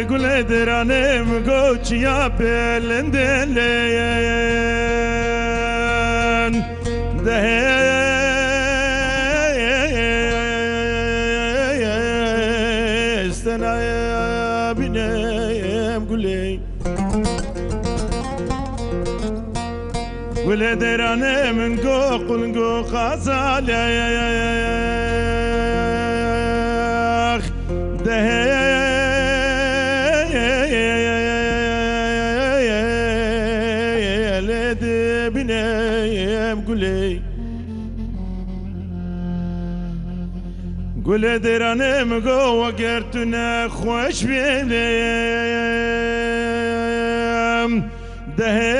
گل درانم گوچیا بلندلین دهستنا بینم گلی گل درانم گو قلنگو خازالیخ بنام قولي قولي درانم قوة قرتنا خوش بيليم دهيلي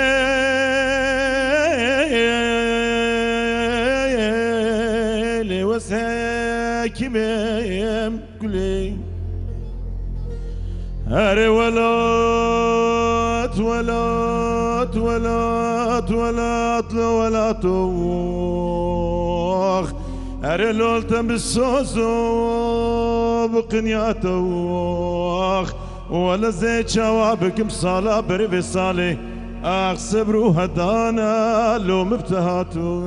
وساكي بيم قولي هاري ولات ولات ولات ولات ولات وخ هاري لولتم بالصوصو بقنياته وخ ولا زيت شوابك مصالة بريفي صالي اخ صبرو هدانا لو مبتهاتو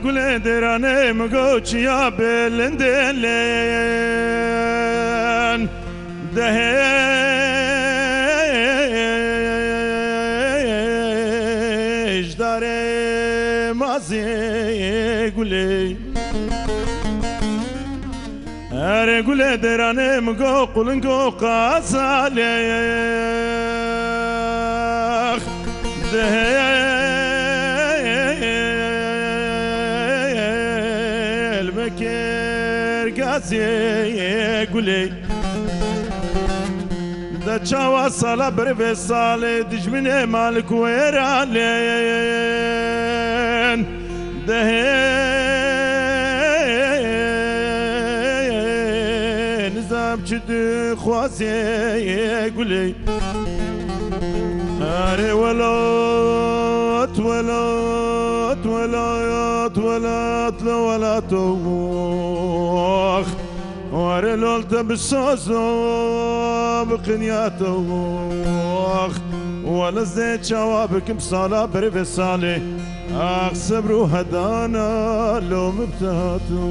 قول درانه مگوچیا بلندلین دهش داره مازی گولی اره گول درانه مگو قلنگو قاسالیخ قولي دا چاوا سالا بري سالي دجمني مالك ويرالين دهين نظام جد خواسي قولي هاري ولات ولات ولات ولات ولات وخ واري لولت بالصوصو بقنياته وخ ولا زيت شوابك مصالة بريفي صالي اخ صبرو هدانا لو مبتهاتو